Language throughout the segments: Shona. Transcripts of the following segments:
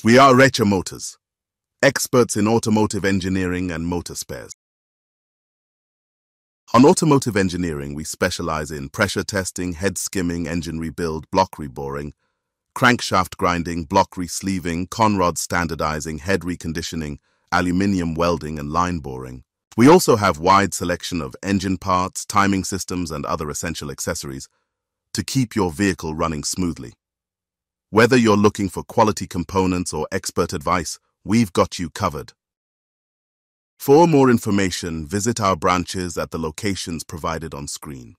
We are Recha Motors, experts in automotive engineering and motor spares. On automotive engineering, we specialize in pressure testing, head skimming, engine rebuild, block reboring, crankshaft grinding, block resleeving, conrod standardizing, head reconditioning, aluminium welding, and line boring. We also have wide selection of engine parts, timing systems, and other essential accessories to keep your vehicle running smoothly. Whether you're looking for quality components or expert advice, we've got you covered. For more information, visit our branches at the locations provided on screen.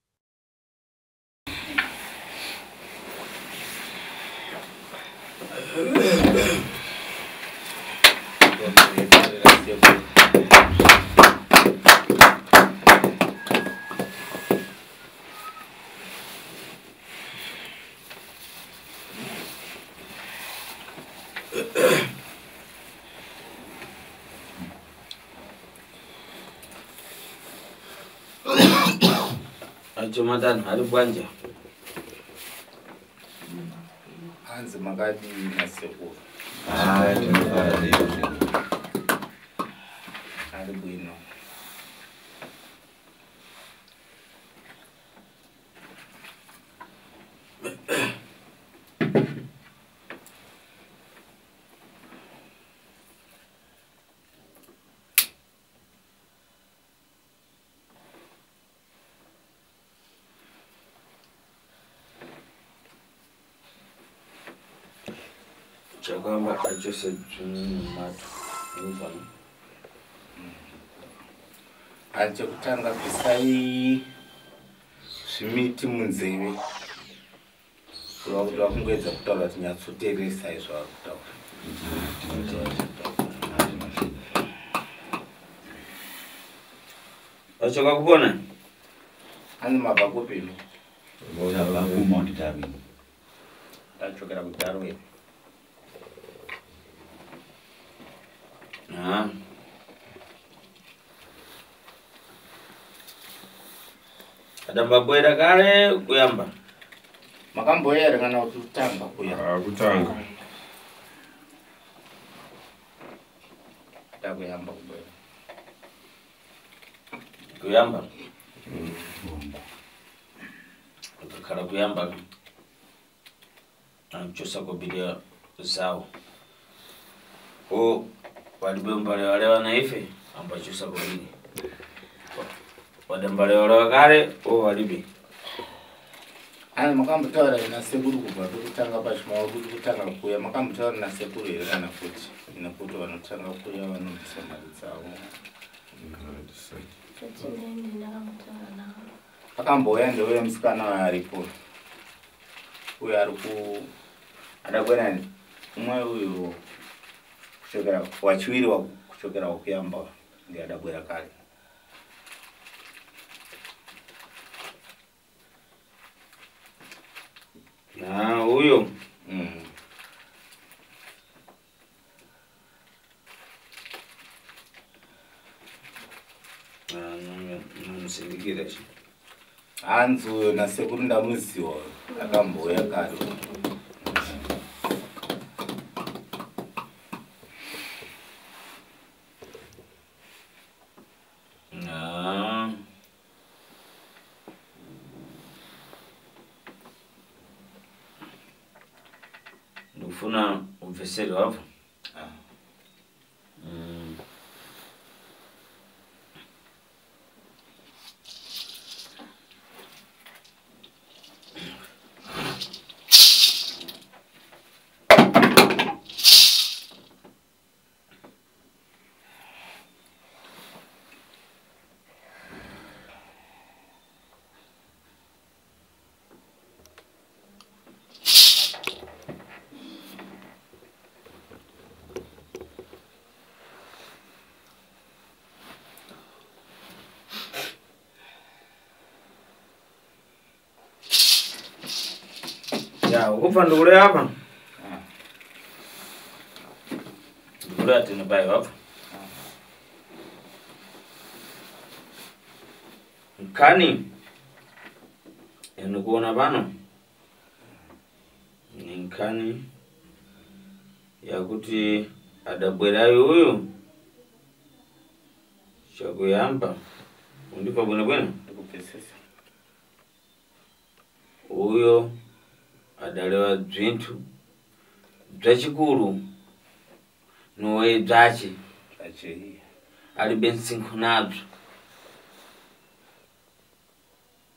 Jonathan, alibwanja. Hanzi magadi naseko. Alibwino. Chagamba ajose matu mufano. Achokutanga kusai zvimiti munzeve. Kuda kungwedza kutaura kuti nyatsoteresa izvo akutaura. Achoka kupona? Ani mabakopini. Ngoja bakuma nditabi. Achokera kudarwe. Adambabwera kale kuyamba. Makamboyera kana kutanga kuya. Kutanga. Takuyamba kuboya. Kuyamba. Kala kuyamba. Anchosa kubidia zao. O walibembale wale wanaife ambachosa kubidi. Wadambale wale wakale o walibi. Ani makambotaura na sekuru kubva kutanga pachimwa kutanga kuya makambotaura na sekuru ere kana futi nekuti vanotanga kuya vanobvisa mari dzavo. Akamboya ndeuya musikana waaripo. Uyo adakwena umwe uyu kuchokera wachiwiri kuchokera kuyamba ndiye adabwera kale. Uyo. Namusindikira chi. Hanzi uyo nasekuru ndamuziwa akamboya kale. Ndufuna umveseri wavo. Ya, ukufa ndule hapa. Ndule atini bayo hapa. Nkani enukuona bano. Nkani yakuti adabwerayo uyu chakuyamba undipa bwino ndikupesesa uyo adalewa bzinthu bzachikulu nowe bzache achehi ali bensinkhu nabzo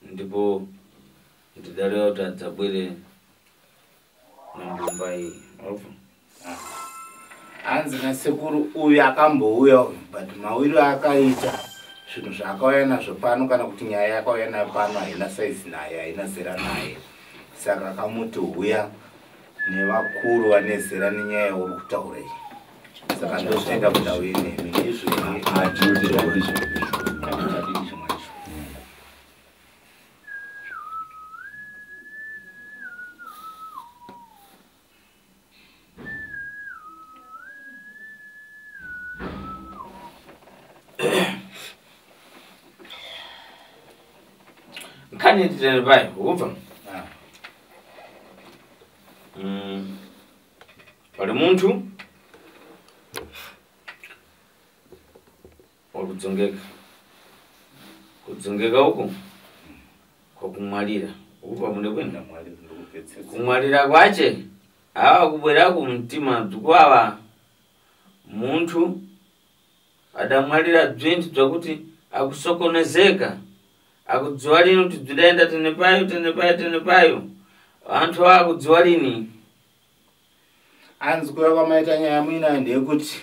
ndipo ndidalewa kuti adzabwere na mbumba iyi ofa anzi nasekuru uyu akambouya but mawiro akaita zvinhu zvaakauya nazvo pano kana kuti nyaya yakauya nayo pano haina saizi naye haina zera naye saka akamuti uya nevakuru vane zera nenyaya yauri kutaura iyi saka ndozvaenda kutauri nemi izvozvo nkhani titene pai ukuva pali munthu wakudzongeka kudzongeka uku kwakumwalira ukuva mune kwenda kumwalira kwache awa kubweraku mtima bzikuwawa munthu adamwalira bzinthu bzakuti akusokonezeka akudziwa lini kuti bzidaenda tenepayo anthu akudziwa lini anzi kuya kwamaita nyaya mwina ndeyekuti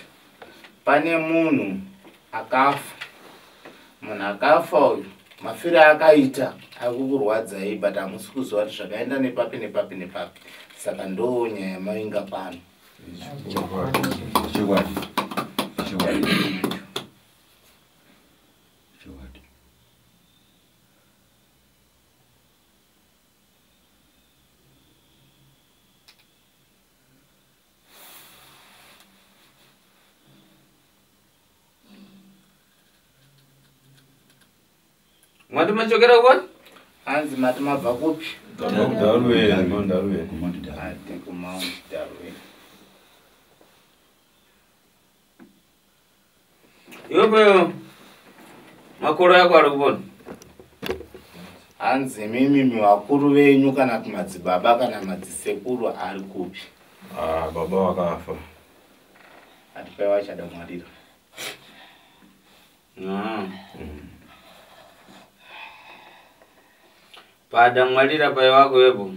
pane munhu akafa uyu mafiro akaita akukurwadzai but hamusi kuziva kuti zvakaenda nepapi saka ndo nyaya mainga pano mwati machokera kwani anzi mati mabva kupi Darwe. kumount darwe iwepeyo makolo yako ari kupona anzi mimi vakuru venyu kana kuti madzibaba kana madzisekuru ari kupi Baba wakafa. ati pai vachada mwalira pada mwalira pai wako wepo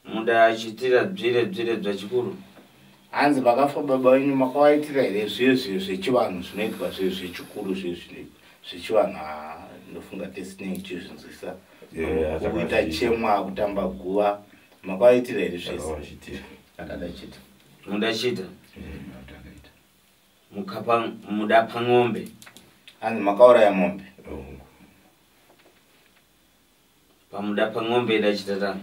muda achitira bzire bzachikulu anzi vakafa baba venyu makawaitira here zviye zvechivanhu zvinoitwa zviye zvechikuru zvechivanhu ndofunga tesinei chizvinzwisa kuita chemwa kutamba guva makawaitira here zvese akadachita mudachita mudapha ng'ombe anzi makauraya mombe pamudapha ng'ombe idachita tani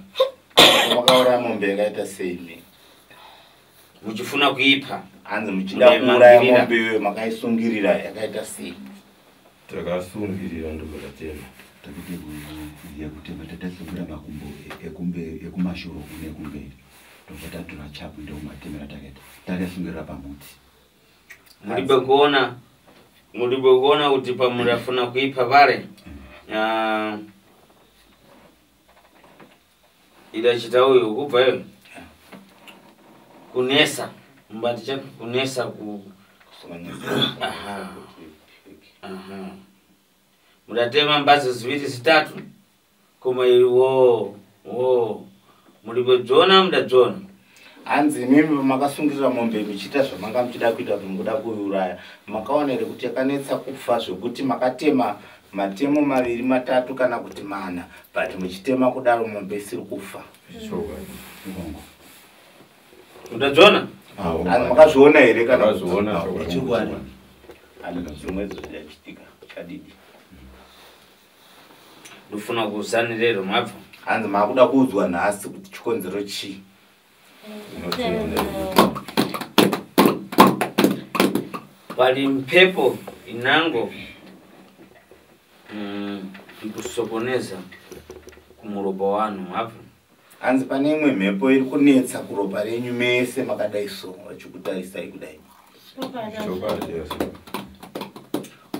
makauraya mombe yakaita seimi muchifuna kuipha anzi muchida kuuraya mombe iyoyo makaisungirira yakaita sei Takasungirira ndokatema. Yakutema tatasungira makumbo ekumashuro kune kumberi tobatatura chapu ndomatemera takasungira pamuti mulibe kuona kuti pamudafuna kuipha pale idachita uyu kubva iyo kunesa mbati chake kunesa mudatema mbazi ziviri zitatu koma iliwo mulibe dzona mudadzona anzi mimi makasungirira mombe michita zvamanga muchida kuita kuti mukuda kuiuraya makaona here kuti yakanetsa kufa zvekuti makatema matemo 2 3 kana kuti 4 but muchitema kudaro mombe isiri kufa mudadzona anzi makazviona here kana Zviona. zvimwe zvichachitika chadidi ndofuna kuzanirero mabva anzi makuda kuudzwa nhasi kuti chikonzero chii pali mpepo inango ikusokoneza kumurobo wanu mabva Hanzi pane imwe mhepo iri kunetsa kuropa renyu mese makadai so vachikutarisai kudai.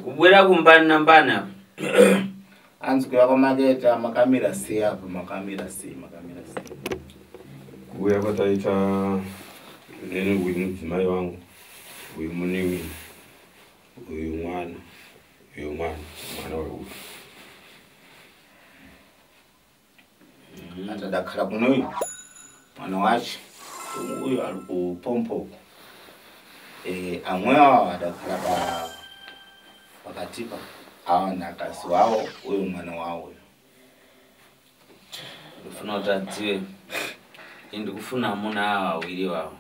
Kubwera kumbani nambani apa? Hanzi kuya kwamaketa makamira sei apa? Makamira sei? Kuya kwataita nene uyu mudzimai wangu, uyu munimi, uyu mwana wehuyu. Atadakhala kuno uyu mwana wacho uyu ari kupompo. Amwewo adakhala pakatipa awa nakasi wawo uyu mwana wawo. Ndifuna kuti adziwe ndikufuna amuna awa awiri wawo.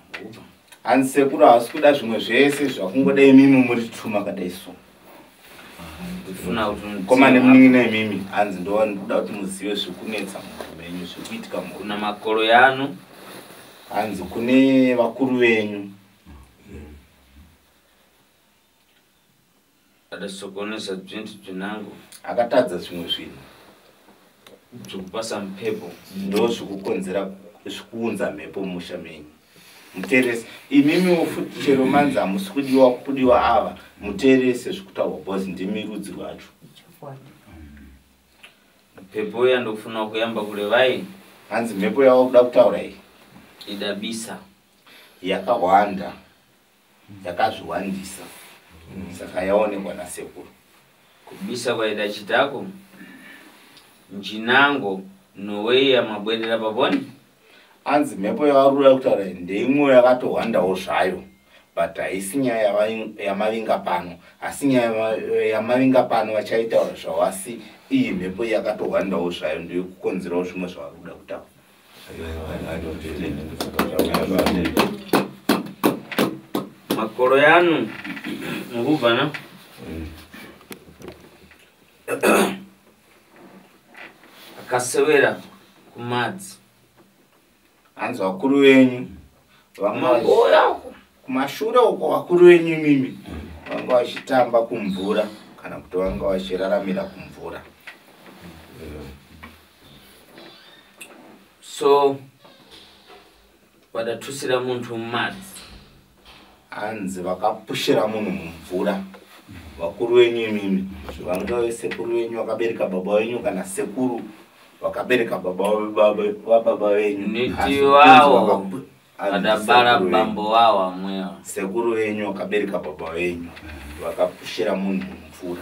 Hanzi sekuru havasi kuda zvimwe zvese zvakungodai imimi muri tuma kadai so. Ndifuna kuti koma nemunini imimi hanzi ndo ndikuda kuti muzive zvikunetsa menyu zvikuitika kuna makolo yanu. Hanzi kune vakuru venyu adasokonesa zvintu zvinangu, akatadza zvimwe zvinhu zvokupasa mhepo, ndo zvikukonzera zvikuunza mhepo mumusha menyu. Muterese imimi futi chero manzi hamusi kudiwa ava muterese zvikutaurwa bhozi ndimi rudzi rwacho. mhepo iya ndokufuna kuyamba kurevai. Hanzi mhepo yavo kuda kutaura iyi idabisa, yakawanda, yakazviwandisa, saka yaonekwa nasekuru. kubisa kwaida chitako njinango noweiya mabwerera paponi. Hanzi mhepo yavarura kutaura ndeimwe yakatohwandawo zvayo, but haisi nyaya yamavinga pano, asi nyaya yamavinga pano vachaitaura zvavo, asi iyi mhepo yakatohwandawo zvayo ndiyo kukonzerawo zvimwe zvavari kuda kutaura. Makolo yanu ngubvana akasewera kumadzi. Hanzi vakuru venyu kumashure uko, vakuru venyu imimi vanga vachitamba kumvura kana kuti vanga vachiraramira kumvura. So vadatusira muntu mumadzi. Hanzi vakapushira munhu mumvura vakuru venyu imimi, vanga sekuru venyu vakabereka baba venyu kana sekuru vakabereka baba venyu. Niti wao adabara bambo wao amwewa. Sekuru venyu vakabereka baba venyu vakapushira munhu mumvura.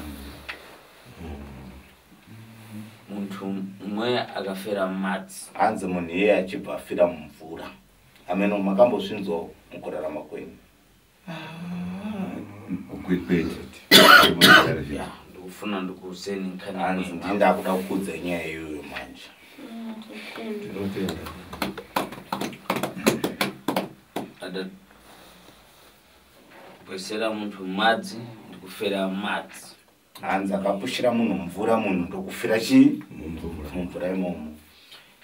Muntu mwe akafera mumadzi. Hanzi munhu iye achibva afira mumvura. Ameno makambozvinzwawo mukurarama kwenyu? Ndikufuna ndikuuzeni nkhani. Hanzi ndindakuda kukudza nyaya iyoyo manje. Adapwesera muntu mumadzi ndikufera mumadzi. Hanzi akapushira munhu mumvura, munhu ndokufira chii mumvura imomo.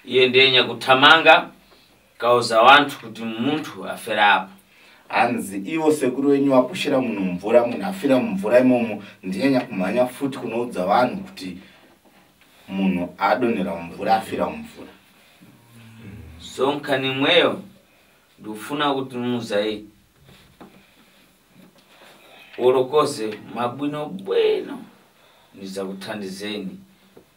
Iye ndenya kutamanga kauza vantu kuti muntu afera apa. Hanzi iwo sekuru wenyu wapushira munhu mumvura, munhu afira mumvura imomo, ndiyenya kumhanya futi kunoudza vanhu kuti munhu adonhera mumvura afira mumvura. So nkhani mweyo ndikufuna kuti muzai orokoze mabwino bwino ndiza kuthandizeni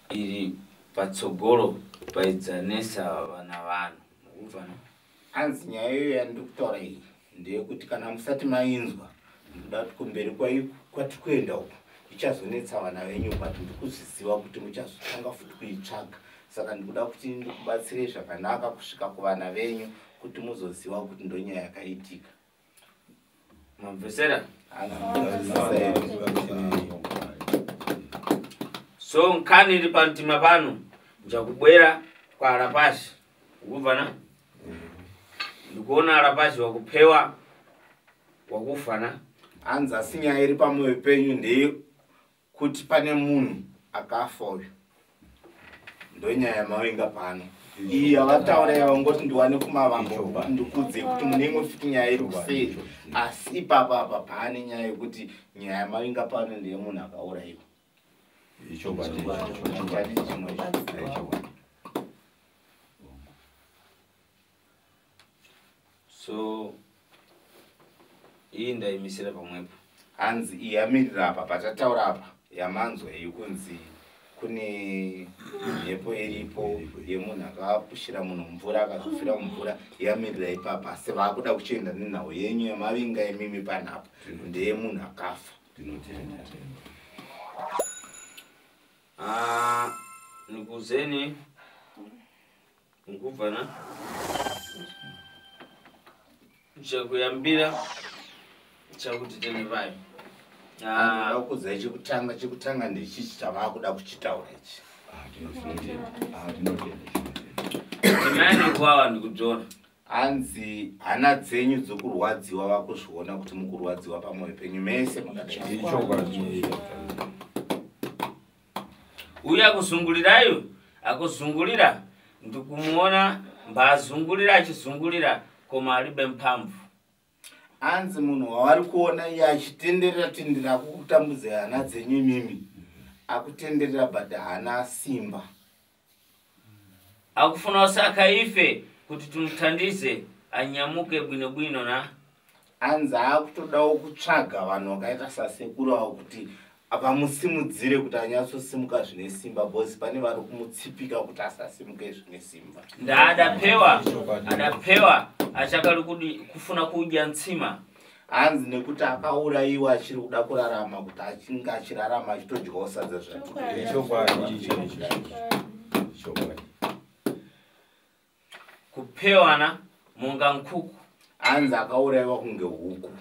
ili patsogolo paidzanesa vana vanhu. Mukuvana? Hanzi nyaya iyoyo yandikutaura iyi ndeyekuti kana musati mainzwa, ndikuda kuti kumberi kwati kuenda uko ichazonetsa vana venyu, but ndikuzviziva kuti muchazotanga futi kuitsvaga. Saka ndikuda kuti ndikubatsire zvakanaka kusvika kuvana venyu kuti muzoziva kuti ndonyaya yakaitika. Mamvesera? So nkhani iri pamtima pano njakubwera kwa Arapashi. Ukuvana? Ndikuona Arapashi wakupewa wakufana. Hanzi asi nyaya iri pamwoyo penyu ndeye kuti pane munhu akafa uyu, ndonyaya yamavinga pano. Iyi havataura yavangoti ndiwane kumavambo ndikudze kuti mune imwe futi nyaya iri kuseri, asi ipapa apa paane nyaya yekuti nyaya yamavinga pano ndeye munhu akaurayiwa. inda imisira pamwepo hanzi iyamirira apa patataura apa yamanzwa yekunzi kune mhepo iripo yemunhu akapushira munhu mvura akazofira mumvura yamirira ipapa asi vakuda kuchienda nenhau yenyu yamavinga imimi panapa ndeyemunhu akafa. Nikuzeni nguvana chakuyambira chakuti tene vai kuza chekutanga ndechichi chavakuda kuchitaura ichi timani kwawa ndikudzona hanzi hana dzenyu dzokurwadziwa vakuzviona kuti mukurwadziwa pamwoyo penyu mese uye akuzungulirayo akuzungulira ndikumuona mbazungulira achizungulira koma alibe mphamvu. hanzi munhu wavari kuona iye achitenderera tenderera akukutambudza hana dzenyu mimi akutenderera but hana simba akufuna usaka ife kuti tumuthandize anyamuke bwinobwino na hanzi akutodawo kutsvaga vanhu vakaita sasekuru avo kuti vamusimudzire kuti anyatsosimuka zvine simba bosi pane vari kumutsipika kuti asasimuke zvine simba. adapewa achakali kufuna kudya ntsima hanzi nekuti akaurayiwa achiri kuda kurarama kuti achinge achirarama achitodyawo sadza kupewana munga nkuku. hanzi akaurayiwa kunge huku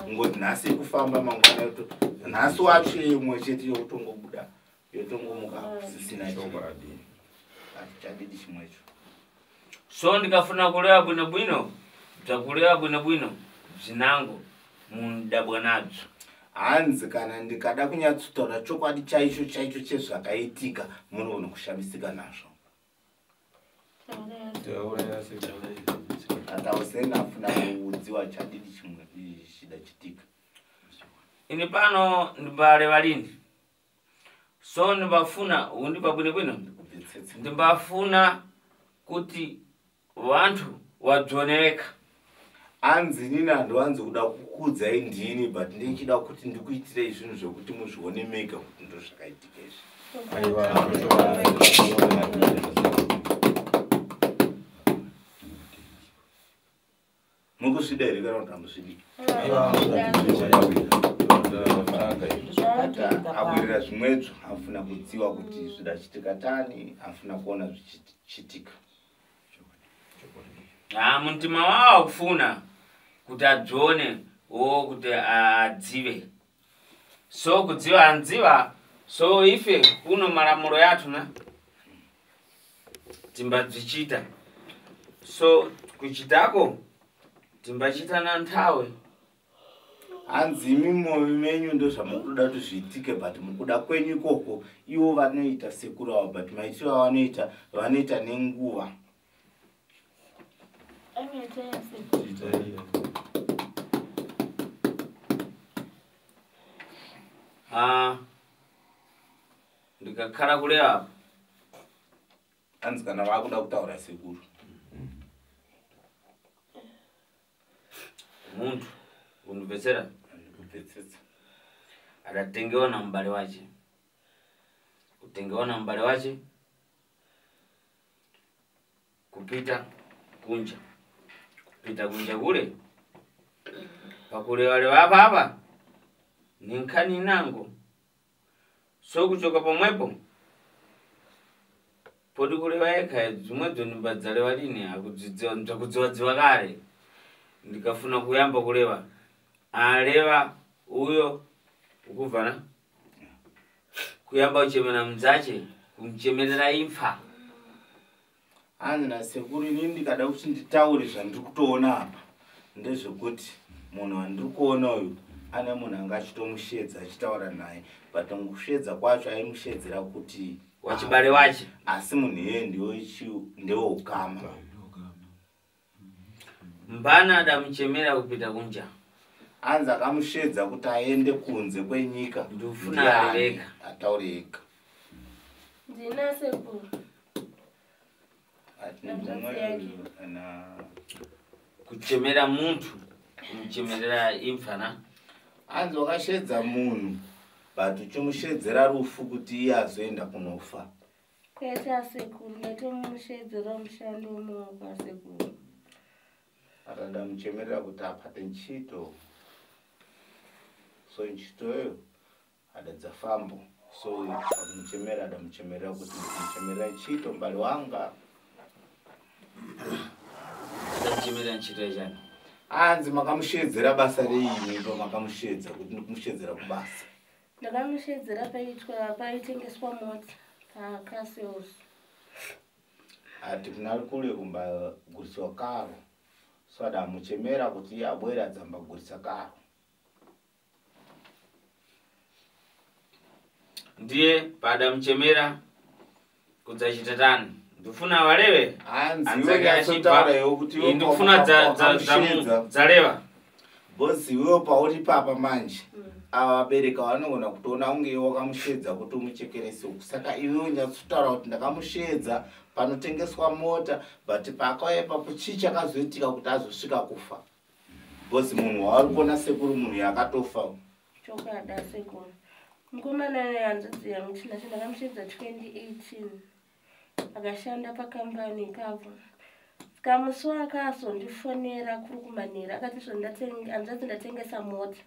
ngoti nhasi kufamba mangwana yoto nhasi wacho imwe chete yotongobuda yotongomuka kusisina chadidi chimwecho. So ndikafuna kuleva bwinobwino takuleva bwinobwino zvinango mundabwa nadzo. hanzi kana ndikada kunyatsotaura chokwadi chaicho chezvakaitika munoona kushamisika nazvo. atauseni afuna kuudziwa chadidi chimwe chida chitika. Ini pano ndimbaleva lini so ndibafuna undipa bwinobwino ndimbafuna kuti vantu wadzoneka. hanzi nini handiwanzi kuda kukudzai ndini but ndichida kuti ndikuitirei zvinhu zvokuti muzvione mega kuti ndo zvakaitika izvi. mukuzvida here kana kuti hamuzvidi? abwirira zvimwedzo afuna kudziwa kuti zvida chitika tani afuna kuona zvichitika. Muntima wawo kufuna kuti adzone kuti adzive so kudziva andziva so ife kuno malamulo yathu na timbadzvichita so kuchitako timbachita na nthawe. hanzi mimoyo menyu ndo zvamukuda kuti zviitike but mukuda kwenyu ikoko ivo vanoita sekuru avo but maitiro vanoita nenguva. Ndikakhala kuleva apa hanzi kana vakuda kutaura sekuru muntu undipetsera adatengewa na mbale wache kutengewa na mbale wache kupita kunja kule pakulewalewa apa ninkhani nango so kuchoka pomwepo poti kulewa yekha zimwedzo ndimbadzalewa lini akudziwadziwa kale ndikafuna kuyamba kulewa aleva uyo ukuvana kuyamba uchemera mzache kumchemerera imfa. hanzi nasekuru ini ndikada kuti nditaure zvandiri kutoona apa ndezvekuti munhu wandiri kuona uyu ane munhu anga achitomushedza achitaura naye but mukushedza kwacho aimushedzera kuti wachibale wache asi munhu iyeye ndewo ukama. mbana adamuchemera kupita kunja hanzi akamushedza kuti aende kunze kwenyika ndofuna areka ataure ega. ndina sekuru kuchemera muntu Mchemerera imfana. Hanzi wakashedza munhu but uchimushedzera rufu kuti iye azoenda kunofa. Kwete sekuru, ngatimushedzera mushando wemaoko asekuru. Akada muchemerera kuti apate nchito. So nchitoyo adadza fambo. So muchemera adamuchemerera kuti muchemerera nchito mbali wanga. Mchemerera nchito jana. Hanzi makamushedzera basa reini ndo makamushedza kuti ndikumushedzera kubasa. Ndakamushedzera paitengeswa mota paCastles. Ati kunali kule kumbaguriswa karo. So adamuchemera kuti abwera dzambagurisa karo. Ndiye pada mchemera kudzachitatani. Ndifuna walewe. Hanzi yasotaurayo kuti ndifuna dzaleva. Bosi wewe pauri papa manje. Abereka vanogona kutoona unge wakamushedza kuti umuchekerese. Saka iwe unyatsotaura kuti ndakamushedza panotengeswa mota but pakauya ipapo chii chakazoitika kuti azosvika kufa. Bosi munhu wauri kuona sekuru munhu yakatofa. Chokwadi sekuru. Mukomana yanzodzi yangu ndakamushedza 2018. Akashanda pakambani ipapo. Kamusi akazondifonera kuri kumanhira akati hanzvadzi ndatengesa mota.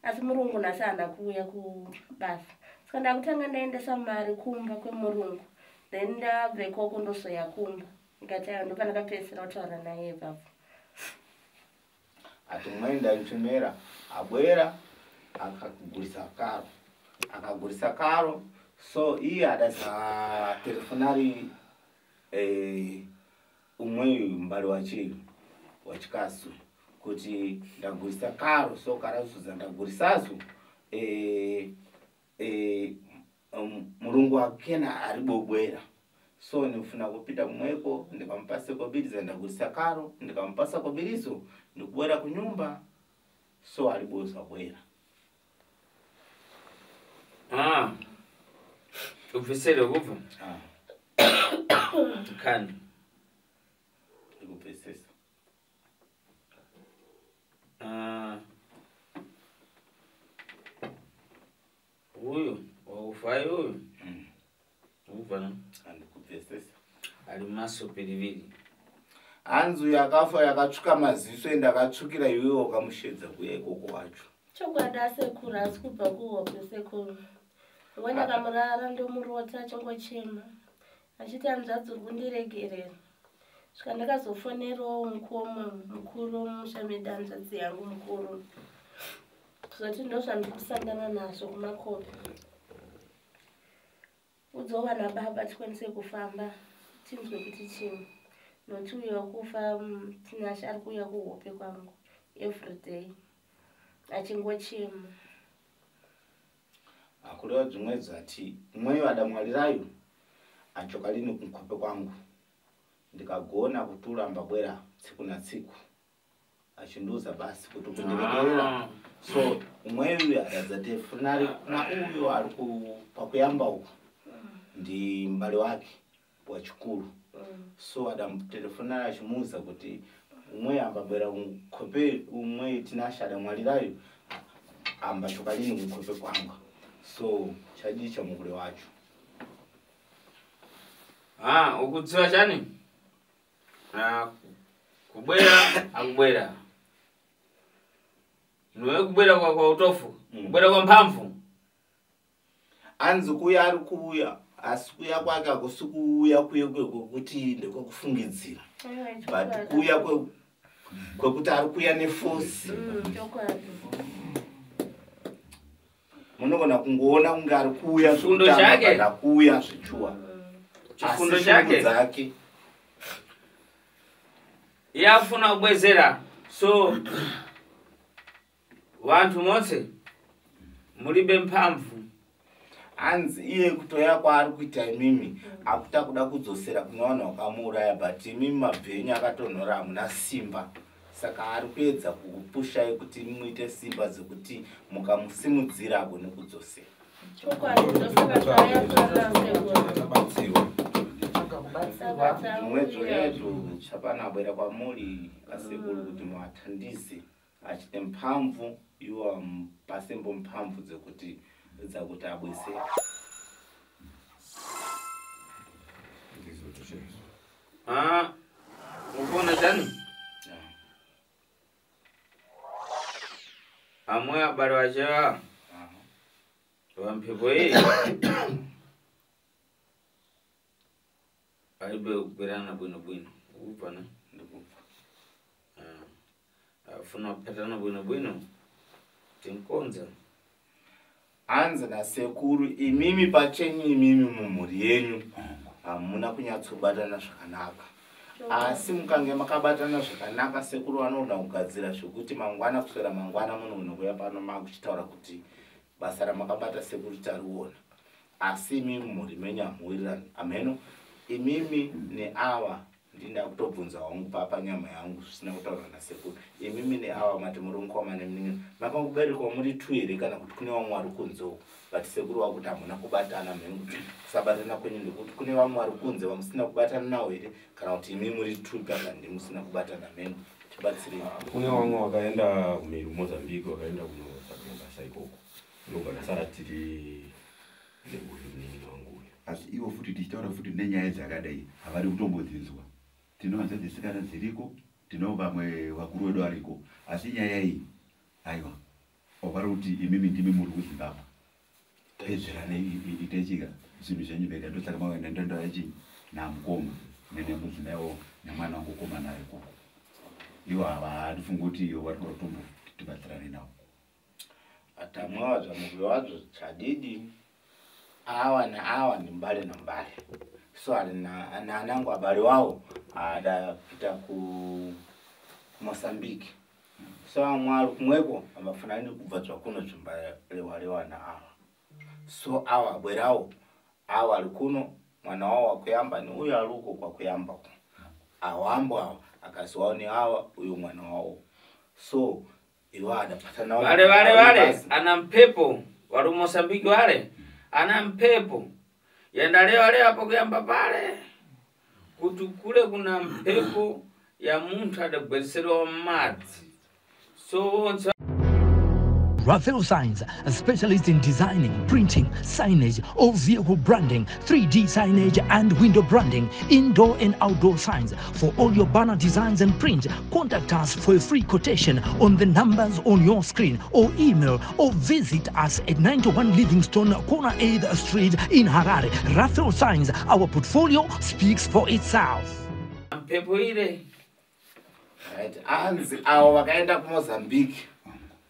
Asi murungu nhasi haana kuuya kubasa. Saka ndakutanga ndaendesa mari kumba kwemurungu. Then ndabva ikoko ndozoya kumba. Ndikati ndopa ndakapedzisira kutaura naye ipapo. Ati mumwe ndamuchemera abwera akagurisa karo. Akagurisa karo. So iye adaza telefonari umwe mbali wachikasu kuti ndagurisa karo. So karazuza ndagurisazo murungu wakena ari bobwera. So ndifuna kupita kumweko ndikamupasa kobiriza ndagurisa karo ndikamupasa kobirizo ndikubwera kunyumba. So ari boza bwera. Ufisele kufa? Kani? Ikupesesa. Huyo waufai huyo? Ufana? Andikupesesa. Ali maso pilivili. Hanzu yakafa yakatsvuka maziso endakatsvukira iwewe wakamushedza kuya ikoko wacho. Chokwadi sekuru asi kubva kuhope sekuru. Umwe ndakamurara ndomurota achongochema. Achiti hanzvadzi uri kundiregerera. Svika ndakazofonerawo mukuru mumushamedi hanzvadzi yangu mukuru. Kuzoti ndozvandiri kusangana nazvo kumakopi. Udzowa nababa tikwanise kufamba tinzwe kuti chini. Noti uyo wakufa tinasha ari kuuya kuhope kwangu everyday. Achingochema. Akurewa dzimwe dzati mweyo adamwalirayo achokalini kunkope kwangu. Ndikagona kuturamba bwera tsiku na tsiku. Achinduza basi kuti kundiregerera. So umweyo adadza telefonari na uyo ari pakuyamba uko. Ndi mbali wake wachikuru. So adamutelefonari achimuudza kuti umwe ambabwera kunkope umwe tinasha adamwalirayo amba chokalini kunkope kwangu. So chadi chamukule wacho. Ukudziwa chani? Kubwera akubwera. Niwe kubwera kwa utofu, kubwera kwa mphamvu. Hanzi kuya ari kuuya, asi kuya kwake akusikuuya kuye kwekuti ndekwakufungidzira. But kuya kwekuti ari kuya neforce. Munogona kungoona kunge ari kuya chifundo chake kuya zvichua. Chifundo chake yafuna kubwezera. So vantu mose mulibe mphamvu. Hanzi iye kutoya kwaari kuita imimi akuta kuda kudzosera kune vanhu vakamuuraya but imimi mabvenyu akatonhora hamuna simba. Saka ari kuedza kukupushai kuti muite simba dzekuti mukamusimudzira agone kudzosera. Mwedzi yedu chapana abwera kwamuri asekuru kuti muathandize achite mphamvu iwo pasembo mphamvu dzekuti abwise. Ukona tani? Amwe abari wachewa wampepo hii aibe ukupirana bwino upana afuna kupatana bwino tinkonza anze na sekuru imimi pachenyu imimi mumuri yenyu hamuna kunyatsobatana zvakanaka. Asi mukange makabatana zvakanaka sekuru anoda kugadzira zvokuti mangwana kuswera mangwana munokuya pano makuchitaura kuti basa ramakabata sekuru tariona. Asi imimi mumuri menyu hamuwirirani. Ameno imimi neawa ndinda kutobvunza wangu papa nyama yangu zvisina kutaura nasekuru. Imimi neawa mati muri mukoma nemunini makangoberekwa muri 2 here kana kuti kune vamwe vari kunzewo. But sekuru wakuti hamuna kubatana mhengu kuti kusabatana kwenyu ndekuti kune vamwe vari kunze vamusina kubatana navo here kana kuti imimi muri 2 pakandi musina kubatana mhengu. Tibatsirei. Kune vamwe vakaenda kumiri Mozambique vakaenda kunotsvaka mabasa ikoko. Ndobva ndasara tiri neburini wangu. Asi iwo futi tichitaura futi nenyaya dzakadai havari kutombodzinzwa. Tinowanza dzisikana dziriko, tino vamwe vakuru vedu variko. Asi nyaya iyi aiwa wavari kuti imimi ndimi muri kuZimbabwe. Pedzerane itechika zvinhu zvenyu vega ndosaka maenda ndondo yachi namukoma nenemudzimaiwo nemwana wangu komana ariko. Iwo havatifunga kuti iwo vari kutombo tibatsirane navo. Atamwa zvamuvi wadzo chadidi awa ni mbali na mbali. So anangu abari wao adapita ku Mozambique. So amwaru kumweko amafanani kubvadzwa kuno zvimbalewa na awa. So awa bwerao awa alikuno mwana wao wakuyamba ni uyu aluko kwa kuyamba. Awambo awa akasiwao ni awa uyu mwana wao. So iwa adapata nao. Wale ana mpepo wale Mozambique wale ana mpepo yenda leo hapo kuyamba pale kutukule kuna mpepo ya muntu adagwesero madzi. So Raphael Signs, a specialist in designing, printing, signage, all vehicle branding, 3D signage and window branding, indoor and outdoor signs. For all your banner designs and print, contact us for a free quotation on the numbers on your screen, or email or visit us at 91 Livingstone, Corner 8th Street in Harare. Raphael Signs, our portfolio speaks for itself. Mpepo ile. Right, anzi awo wakaenda ku Mozambique.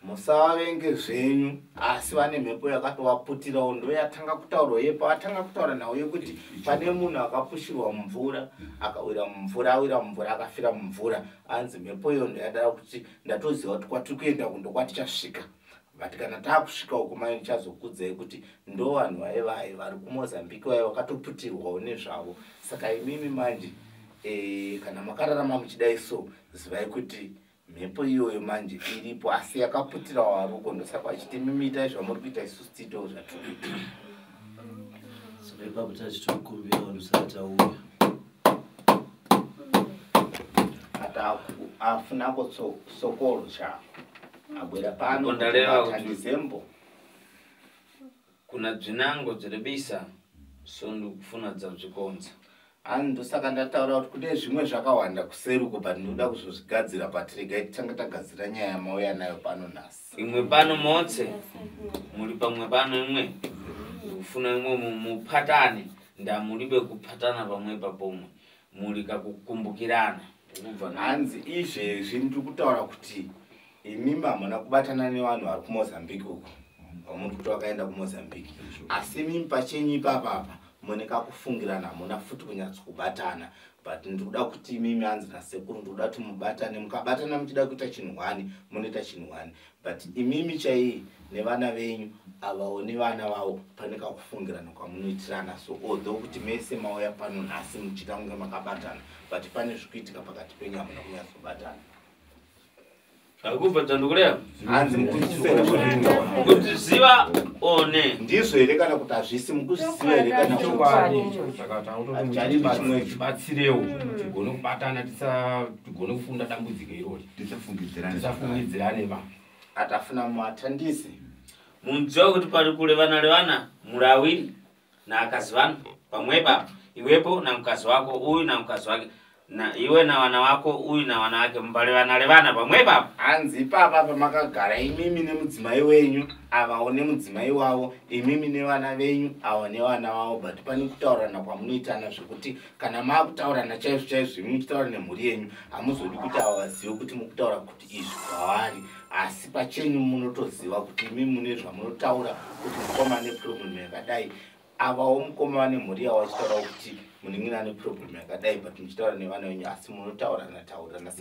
Musavenge zvenyu asi vane mhepo yakatowaputira ndo yatanga kutaura yepo atanga kutaura nawo yekuti pane munhu akapushirwa mumvura akawira mumvura awira mumvura akafira mumvura anzi mhepo iyo ndo yadara kuti ndatoziva kuti kwatiri kuenda kundo kwatichasvika but kana taakusvika uko mai ndichazokudzai kuti ndo vanhu vari kuMozambique vaiva vakatoputirwawo nezvavo. Saka imimi manje kana makararama muchidai so zivai kuti mhepo iyoyo manje iripo asi yakaputira waruko ndosaka achiti mimita zvamuri kuita isusu tiitowo zvatikuita. Saka ipapo tachitokumbira vanhu sati auya ata afunako sokolo chavo abwera pano ndizembo kuna dzinango dzirebisa so ndikufuna dzazvikonza. Ndosaka ndataura kuti kune zvimwe zvakawanda kuseruko but ndinoda kuzozvigadzira patirega tanga tagadzira nyaya yamauya nayo pano nhasi. Imwe pano motse muri pamwe pano imwe ndikufuna imwe mupatane ndamuribe kupatana pamwe papomwe muri kakukumbukirana. Hanzi izvezvi ndiri kutaura kuti imimi hamuna kubatana nevanhu vari kuMozambique uko vamuri kuti vakaenda kuMozambique asi mimi pachenyu ipapapa moneka kufungirana hamuna futi kunyatsokubatana but ndikuda kuti mimi hanzi nasekuru ndikuda kuti mubatane mukabatana muchida kuita chinhwani munoita chinhwani but imimi chaiyi nevana venyu avawo nevana vavo paneka kufungirana kwamunoitirana. So although kuti mese mauya pano nhasi muchida kunge makabatana but pane zvikuitika pakati penyu hamuna kunyatsobatana. Akubva dzandukulea. Hanzi mukuzvisere Kudziziva one. ndizvo here kana kuti hazvisi mukuzviziva here kana tibatsirewo tigone kubatana tigone kufunda dambudziko irori tisafungidzirane va atafuna muatandisi Munziwa kuti pari kulevana murawiri na akazi vanu pamweba iwepo na mkazi wako uyu na mkazi wake na iwe na wana wako uyu na wana wake mbalevana pamweba. hanzi ipapa pamakagara imimi nemudzimai wenyu avawo nemudzimai wavo imimi nevana venyu avo nevana vavo but pane kutaurana kwamunoitana zvekuti kana maakutaurana chaizvo chaizvo imi muchitaura nemhuri yenyu hamuzodi kuti avo vazive kuti mukutaura kuti izvi kwavari asi pachenyu munotoziva kuti imi mune zvamunotaura kuti mukoma neproblem yakadai avawo mukoma nemhuri yavo vachitaura kuti muningina neproblem yakadai but muchitaura nevana venyu asi munotaurana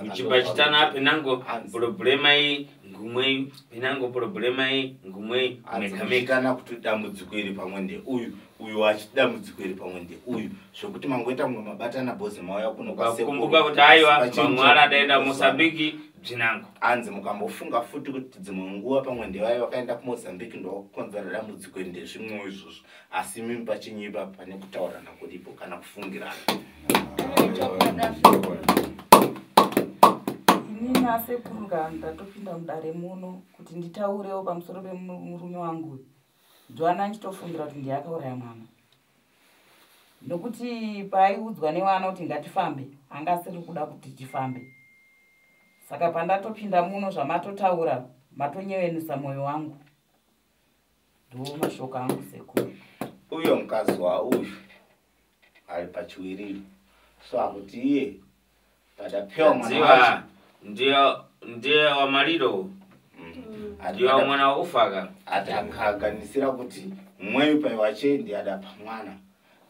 muchibachitana penango problema iyi ngumwei penango problema iyi ngumwei mekamekana kuti dambudziko iri pamwe ndeuyu wachidambudziko iri pamwe ndeuyu zvokuti mangoita mumwe mabatana bhozi mauya kuno kwakumbuka kuti aiwa pamwari adaenda Mozambique bzinango hanzi mukambofunga futi kuti dzimwe nguva pamwe ndevai vakaenda kuMozambique ndokukonzera dambudziko iri ndezvimwewo izvozvo asi mimi pachenyu ipa pane kutaurana kuripo kana kufungirana. Inini asekurunga ndatopinda mudare muno kuti nditaurewo pamusoro pemurume wangu ndwana nchitofungira kuti ndiye akauraya mwana nokuti paaiudzwa nevana kuti ngatifambe anga asiri kuda kuti tifambe saka pandatopinda muno zvamatotaura matonyevenusa mwoyo wangu ndiwo mashoko angu sekuru. Uyo mukazi wauyu ari pachiwiriro so akuti iye padapewa mwana ndiye wamaliro ndiye mwana waufaka atakaganisira kuti mweyu paiwache ndiadapa mwana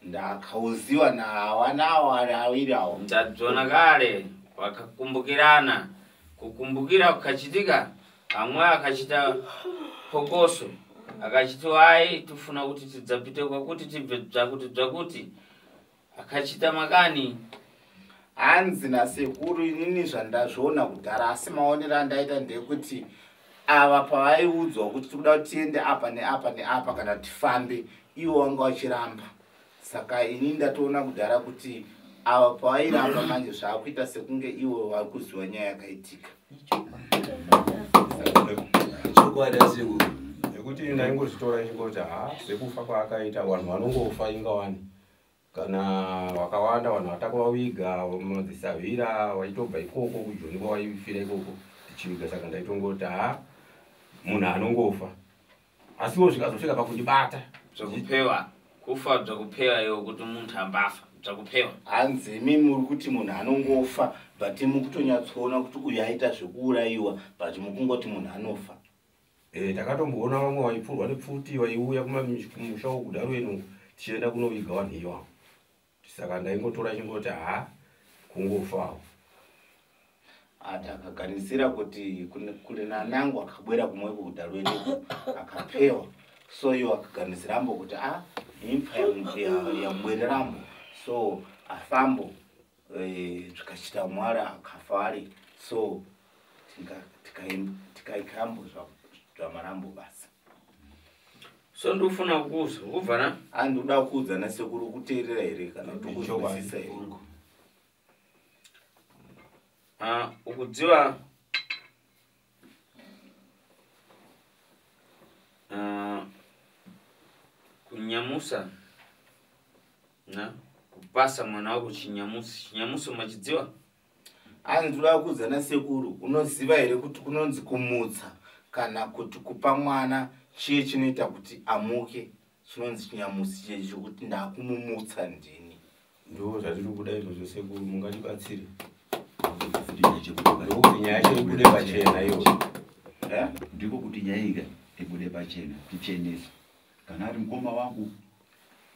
ndakauziwa nawana awari awiri awo ndadzona kale wakakumbukirana kukumbukira kukachitika amwe akachita pokoso akachiti wai tufuna kuti tidzapite kwakuti tibve dzakuti akachita makani hanzi nasekuru inini zvandazviona kudhara asi maonero andaita ndekuti ava pavaiudzwa kuti tikuda kuti tiende apa neapa neapa kana tifambe ivo vanga vachiramba saka ini ndatoona kudhara kuti ava pavairamba manje zvaakuita sekunge ivo vari kuziva nyaya yakaitika nekuti ndaingozvitora chingoti zvekufa kwaakaita vanhu vanongofa ingawani kana wakawanda vanhu vatakuvaviga madzisavhira vaitobva ikoko kujoni kwavaifira ikoko tichiviga saka ndaitongoti munhu anongofa asiwo zvikazosvika pakundibata zvakupewa kufa zvakupewa iwo kuti munhu ambafa zvakupewa hanzi imi muri kuti munhu anongofa but mukutonyatsoona kuti uyu aita zvekuurayiwa but mukungoti munhu anofa. Takatomboona vamwe vaipfurwa nepfuti vaiuya kumusha wokudaro wenu tichienda kunoviga vanhu ivavo saka ndaingotora chingoti kungofawo atakaganisira kuti kune nanangu akabwera kumwe kudaro wenu akapewa so iwo akaganisira ambo kuti impfa yamubwererambo so afambo zvikachita mwara akafa ari so tikaikambo zvamarambo basa so ndofuna kukuza ubvana andikuda kuudza nasekuru kuteerera here kana tokuzwisisa here ukudziwa kunyamusa na kupasa mwana wako chinyamuso machidziwa andikuda kuudza nasekuru unoziva here kuti kunonzi kumutsa kana kuti kupa mwana chiye chinoita kuti amuke chinonzi chinyamusi checho kuti ndakumumutsa ndini ndo zvatiri kuda izvozvo sekuru mungatibatsire ndokuti nyaya chaibude pachena iyo ndiko kuti nyaya ika ibude pachena tichenese kana ari mukoma wangu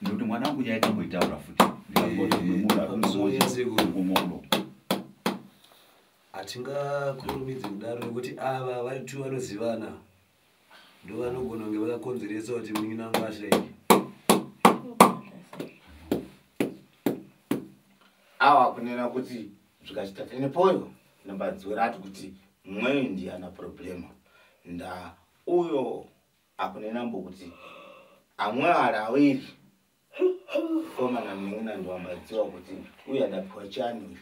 ndokuti mwana wangu nyaya ikamboitaura futi ndikamuno hatingakurumidzi kudaro nekuti ava vari tu vanozivana ndo vanogona kunge vakakonzeresa kuti munin'inangu ashaike awa kunena kuti zvikachita tenepoyo nambadzora ati kuti mweyo ndi ana problema nda uyo akunena mbokuti amwe ala awiri koma na mingina ndo ambadziwa kuti uyu adapwa chani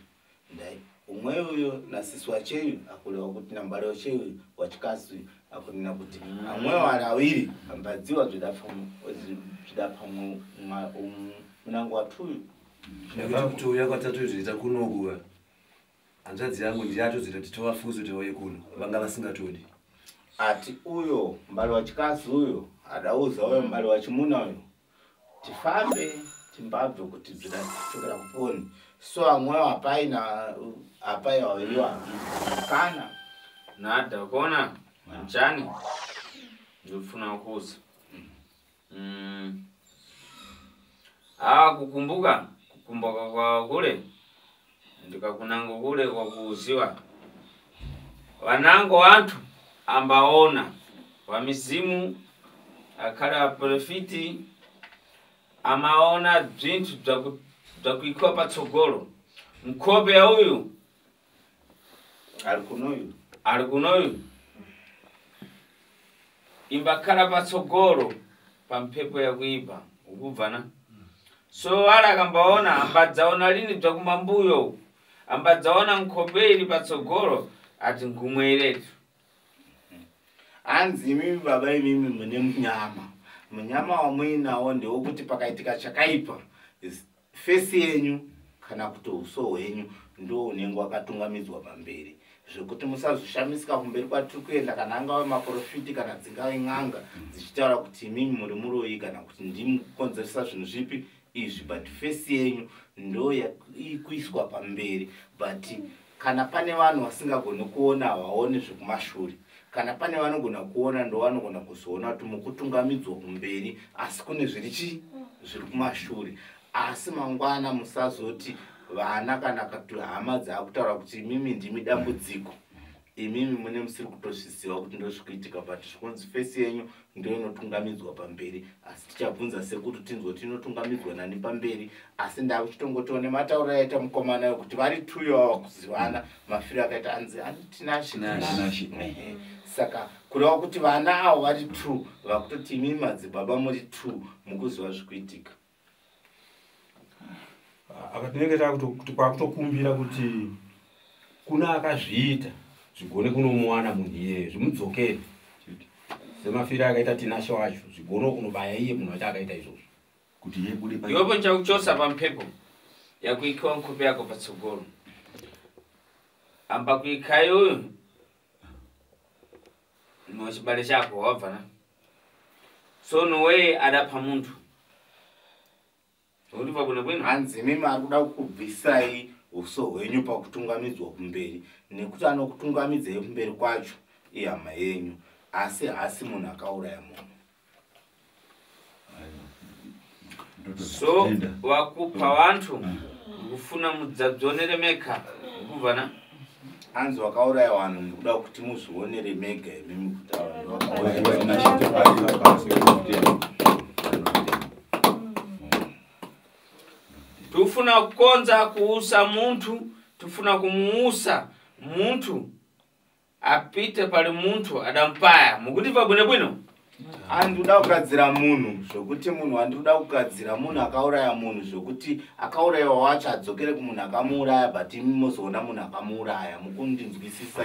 ndai umwe uyo na sisi wacheyu akulewa kuti nambale wacheyu wachikasi akunena kuti amwe ala awiri ambadziwa zvidapfa munango watuyu kuti uya kwatatu zviita kunokuwa hanzvadzi yangu ndiyato zitoti tovafuso tevauye kuno vanga vasingatodi ati uyo mbali wachikasi uyo adauza uyo mbali wachimuna uyo tifambe timbabve kuti zvidachokera kuponi so amwewo apai wawiriwa kana nada kona mchani ndofuna ukuza kukumbuka kwa kule ndikakunango kule kwa kuuziwa wanango watu ambaona wa mizimu akala profiti amaona vintu vya kuikua patsogolo mkope ya huyu alikunoyu imbakala patsogolo pa mphepo ya kuipa ukubvana so ala akambaona ambadzaona lini vya kumambuyo ambadzaona mkopeli patsogolo ati ngumweretu anzi mimi baba mimi mune munyama wamwinawo ndewokuti pakaitika chakaipa fesi yenyu kana kuti uso hwenyu ndo unenge wakatungamidzwa pamberi zvekuti musazoshamisika kumberi kwatiri kuenda kana angave maprofiti kana dzingave n'anga dzichitaura kuti imimi muri muroyi kana kuti ndimukonzeresa zvinhu zvipi izvi but fesi yenyu ndo ikuiswa pamberi but kana pane vanhu vasingagoni kuona havaoni zvekumashure kana pane vanogona kuona ndo vanogona kuzoona kuti mukutungamidzwa kumberi asi kune zviri kumashure asi mangwana musazoti vana kana kuti hama dzakutaura kuti imimi ndimi dambudziko imimi mune musiri kutozviziva kuti ndozvikuitika but zvikonzi fesi yenyu ndo inotungamidzwa pamberi asi tichabvunza sekuti tinzoti inotungamidzwa nani pamberi asi ndakuchitongotione matauro aita mukomana kuti vari tuyo wava kuzivana mafiro akaita anzi tinashi saka kureva kuti vana avo vari true vakutoti imimi madzibaba muri true mukuziva zvikuitika apa tinenge takuti kwakutokumbira kuti kuna akazviita zvigone kunomuwana munhu iyeyo zvimudzokere semafiro akaita tinashe wacho zvigone kunobaya iye munhu wacho akaita izvozvo kuti iye bude iwopo nchakuchosa pampepo yakuikiwa nkope yako patsogolo amba kuika iyoyo nochibale chako wabvana so nowe adapha muntu uliva bwino bwino hanzi mimi arikuda kukubvisai uso hwenyu pakutungamidzwa kumberi nekuti anokutungamidzai kumberi kwacho ihama yenyu asi hasi munhu akauraya munhu so wakupa vantu kufuna mudzadzonere meka ukubvana hanzi wakauraya vanhu ndikuda kuti muzvionere mega imimi kuti tufuna kukonza kuusa muntu tufuna kumuusa muntu apite pali muntu adampaya mukutiva bwino bwino andikuda kugadzira munhu zvokuti munhu andikuda kugadzira munhu akauraya munhu zvokuti akaurayiwa wacho adzokere kumunhu akamuuraya but imi mozoona munhu akamuuraya mukundinzwisisa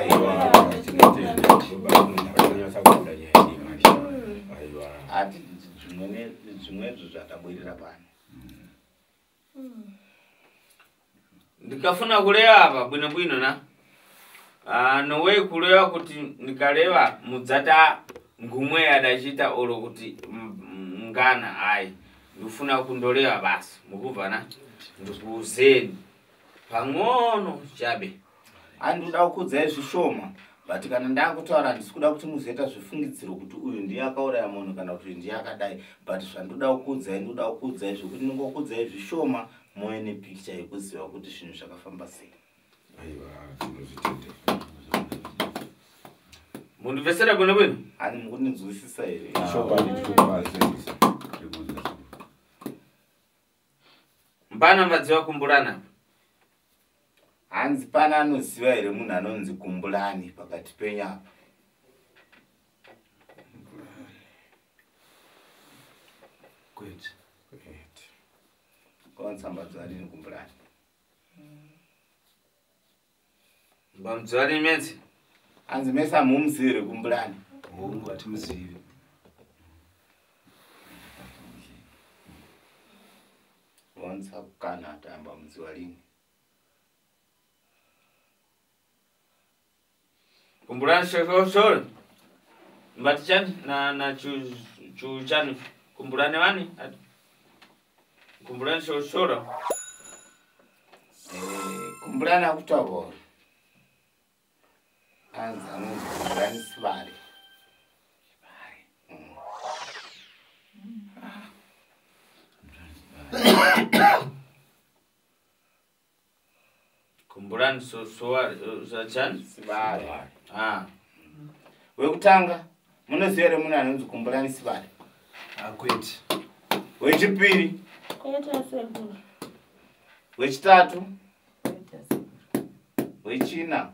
ati zvimwezvo zvakabwirira pano ndikafuna kuleva apa bwino bwino na nowe kuleva kuti ndikaleva mudzata ngumwe adachita olo kuti ngana ayi ndifuna kundoleva basi mukubvana ndikuuzeni pang'ono chabe andikuda kukudzai zvishoma but kana ndakutaura ndisikuda kuti muzoita zvifungidziro kuti uyu ndiye akauraya munhu kana kuti ndiye akadai but zvandinoda kukudzai ndinoda kukudzai zvokuti ndingokudzai zvishoma muve nepicture yekuziva kuti zvinhu zvakafamba sei mundivesera bwino bwino ani mukundinzwisisa here mbana madziva kumbulana hanzi pana anoziva here munhu anonzi Kumbulani pakati penyu apa? Kwete. Kwansambadzwa rini Kumbulani? Mbamdzwa rini menzi? Hanzi mese hamumuzivi here Kumbulani? Mungu hatimuzivi. Wanza kukana atamba muziva rini? Kumbulani shosho. Mbati chani na chu chani. Kumbulani wani? Kumbulani shosho. Kumbulani akutaura. Hanzi anonzi Kumbulani Sibari. Kumbulani Sibari. Sibari. Wekutanga munoziva here munhu anonzi Kumbulani Sibari? Kwete. Wechipiri? Kwete sekuru. Wechitatu? Wechina?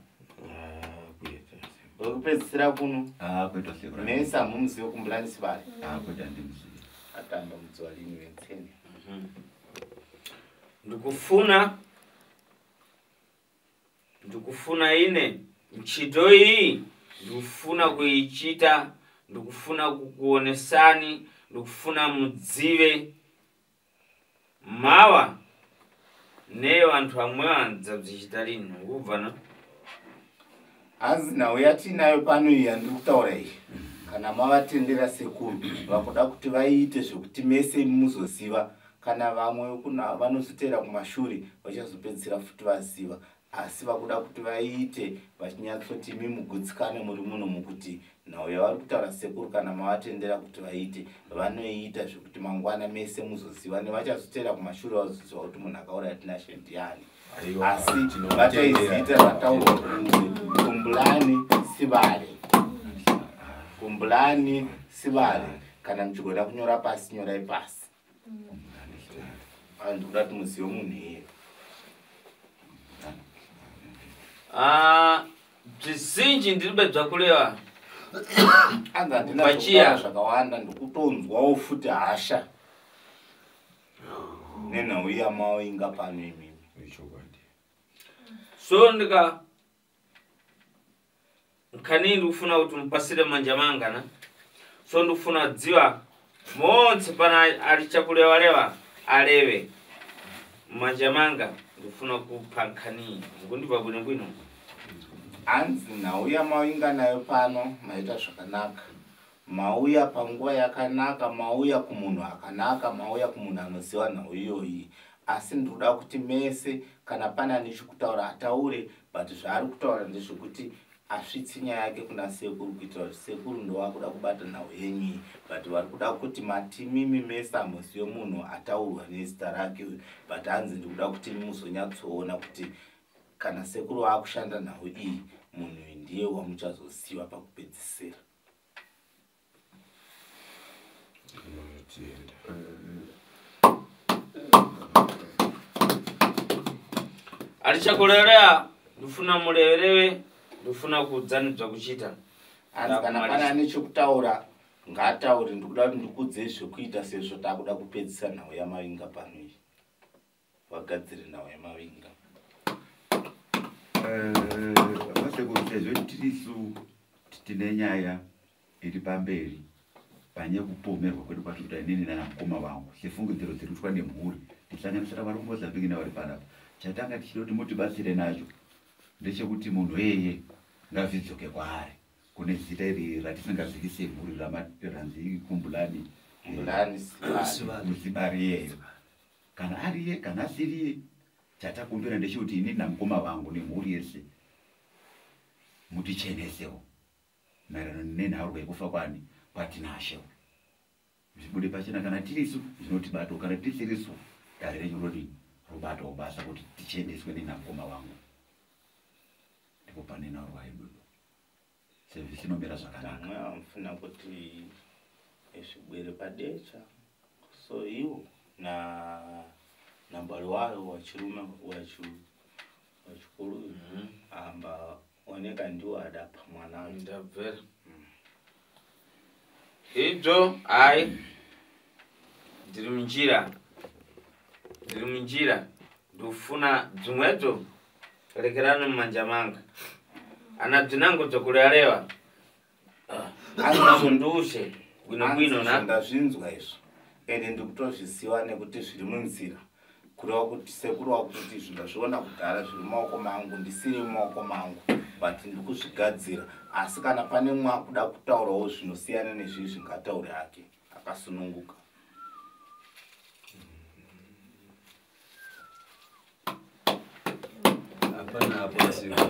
Wekupedzisira kuno? Kwete sekuru. Mese hamumuzivi Kumbulani Sibari? Kwete handimuzivi. Atamba mudziva rini wenzeni? Ndikufuna ine mchito iyi ndikufuna kuichita, ndikufuna kukuonesani, ndikufuna mudzive mawa ne vantu vamwe vanza bzichita lino ngubvana. Hanzi nhau yatinayo pano iyi yandiri kutaura iyi, kana mavatendera sekuru vakuda kuti vaite zvokuti mese muzoziva, kana vamwe vanozotera kumashure vachazopedzisira futi vaziva, asi vakuda kuti vaite vachinyatsoti mimugutsikane muri muno mukuti nhau yavari kutaura sekuru kana mavatendera kuti vaite vanoita zvokuti mangwana mese muzoziva, nevachazotera kumashure vazoziva kuti munhu akaura yatinashe ndiani. Asi vataizita zvataurwa kunzi Kumbulani Sibari. Kumbulani Sibari. Kana muchigoda kunyora pasi, nyorai pasi. Vanhu kuda kuti muzive munhu iye. Zvisinji ndiribedzwa kureva. Anza ndinazvokutaura zvakawanda ndikutonzwawo futi hasha nenhau yamao inga pano imimi. So nkani ndikufuna kuti mupasire manja mangana. So ndikufuna dziva monse pana alichakuleva aleve manja manga. Ndikufuna kupa nkani ngundibva bwino bwino. Hanzi nhau yamauya nayo pano maita zvakanaka. Mauya panguva yakanaka, mauya kumunhu akanaka, mauya kumunhu anoziva nhau iyoyi. Asi ndikuda kuti mese kana pana nechikutaura ataure, but zvaari kutaura ndezvekuti asvitsi nyaya yake kuna sekuru kuitira kuti sekuru ndowakuda kubata nhau yenyu, but vari kuda kuti matimimi mese amuzive munhu ataurwa nezita rake, but hanzi ndikuda kuti muzonyatsoona kuti kana sekuru waakushanda nhau iyi, munhu ndiye wamuchazoziva pakupedzisira. Alichakulelea ndifuna muleverewe, ndifuna kudzanidzwa kuchita. Hanzi kana pana nechekutaura ngaataure, ndikuda kuti ndikudzei zvekuita sezvo takuda kupedzisa nhau yamavinga pano iyi. Vagadzire nhau yamavinga. Vasekuru sezvo tirisu tine nyaya iri pamberi panye kupomerwa kwedu kwatikuita inini nanamukoma vangu sefungidziro dziri kuitwa nemhuri tisanganisira vari kuMozambique navari panapa. Chatanga tichida kuti mutibatsire nacho ndechekuti munhu yeye ngazvidzoke kwaari kune zita iri ratisingazivi semhuri ranzi Kumbulani Sibari iyeyo. Kana ariye kana asiriye, chatakumbira ndechekuti inini namukoma vangu nemhuri yese mutichenesewo maererano nenhau yekufa kwani kwatinashewo. Zvibude pachena kana tirisu zvinotibata, kana tisirisu dare renyu rodini robatawo basa kuti ticheneswe nenamukoma vangu. Ndipo pane nhaurwa yedu sevhisi inomira zvakanaka. Vamwe vamufuna kuti zvibwere padecha, so iwo na nambari wayo wachirume wachikuru amba oneka ndiwo adapa mwana ndabvera ibyo ai ndiri munjira ndofuna dzimwedzo rekerano mumanja manga ana dzinango dzokuralewa anazondushe bwino na ndazvinzwa izvo ende ndikutozvisiwa nekuti zviri munzira kureva kuti sekuru wakuti izvi ndazviona kudhara zviri mumaoko mangu ndisiri mumaoko mangu but ndikuzvigadzira asi kana pane mumwe akuda kutaurawo zvinosiyana nezvii zvingataure hake akasununguka hapana hapo siku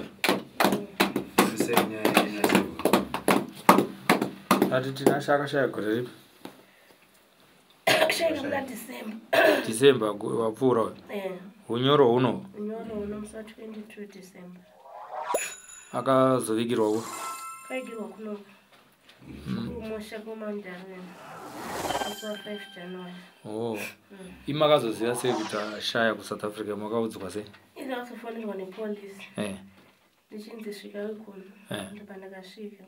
ati tinashaka shaya gore ripi shaka muna December wapfuura unyoro uno musa 22 December akazovigirwa kaigirwa kuno kumusha kumandarweni asa 5 January imakazoziva sei kuti ashaya kuSouth Africa makaudzwa sei izakuzofonelwa nepolisi ndichinzi svika ikona ndapandakasvika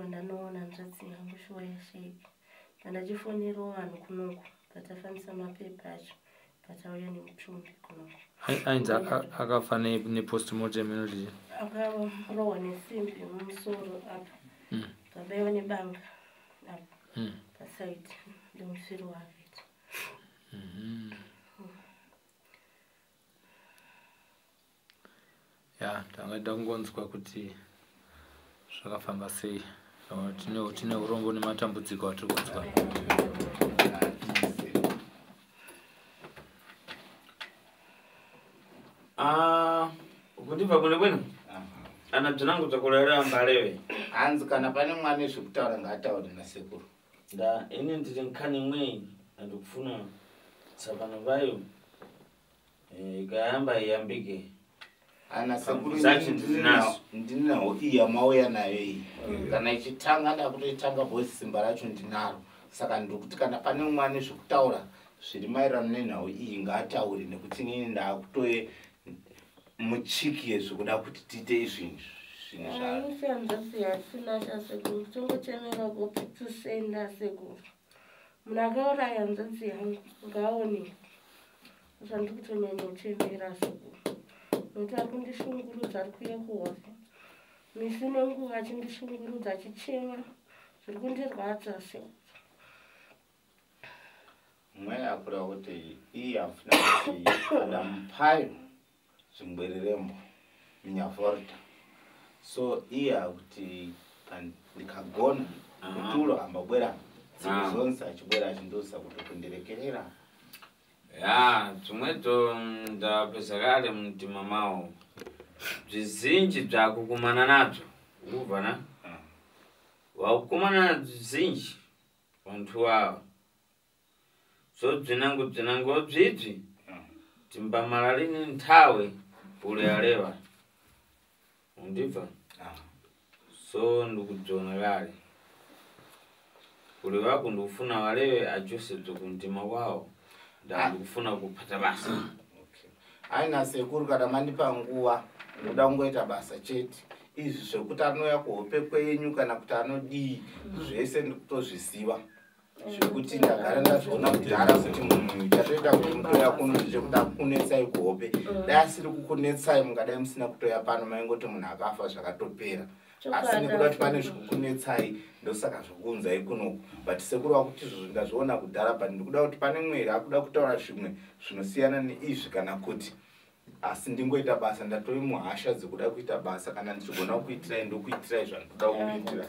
ndanoona nzvadzi yangu shuwa yashayika pandachifonerawo vanhu kunoko patafambisa mapepa acho patauya nemutumbi kunoko ainzi akafa nepostmortem inodii akarohwa nesimbi mumusoro apa pabaiwa nebanga apa pasaidi ndemusiro wakaita ya tangada kungonzwa kuti zvakafamba sei tine urombo nematambudziko atiri kunzwa kundibva kune bwino ana dzinangu dzakurayira mbarewe hanzi kana pane mwana zvekutaura ngaataure nasekuru ini ndiri nkhani imweni andikufuna tsapano vayo ikayamba iyambike ana sekuru ndinawo iya mauya nayo iyi kana ichitanga ndakutoitanga bosi simba racho ndinaro saka ndikuti kana pane mwana zvekutaura zviri maererano nenhau iyi ngaataure nekuti inini ndakutoye muchiki yezvekuda kuti tiite izvinhu sekuru tongochemera kopitusenda sekuru munhu akauraya hanzvadzi yangu ngaone zvandikutonyanyochemera sekuru nokuti ari kundishungurudza ari kuuya kuhosi misi nenguva achindishungurudza achichema zviri kundirwadza sekuru mwe akureva kuti iyi afuna kuti adamupayo zvingwererembo minyavorta so iya kuti ndikagona kuturo ambabwera dzimwe zonse achibwera achindosa kuti kundirekerera ya dzimwedzo ndapesa kale mumutima mawo zvizinji bvakukumana nadzo ubvana wakukumana nadzo zvinji vantu vavo so dzinango bzibzi timbamaralini nthawe ule aleva undibva so ndikudzona kale ule wako ndikufuna walewe ajosedzwe kumtima kwawo ndikufuna kupata basa aina sekuru kana mandipa nguva ndoda kungoita basa chete izvi zvekuti anouya kuhope kwenyu kana kuti anodii zvese ndikutozviziva zvekuti ndagara ndazviona kudhara kuti munhu chatoita kuti mutoya kuno zvekuti akunetsai kuhope dai asiri kukunetsai mungadai musina kutoya pano maingoti munhu akafa zvakatopera asi nekuda kuti pane zvikukunetsai ndosaka zvokuunzai kuno but sekuru wakuti izvo ndazviona kudhara but ndikuda kuti pane mweri akuda kutaura zvimwe zvinosiyana neizvi kana kuti asi ndingoita basa ndatori muhasha dzekuda kuita basa kana ndichigona kuitirai ndokuitirai zvandoda kuitira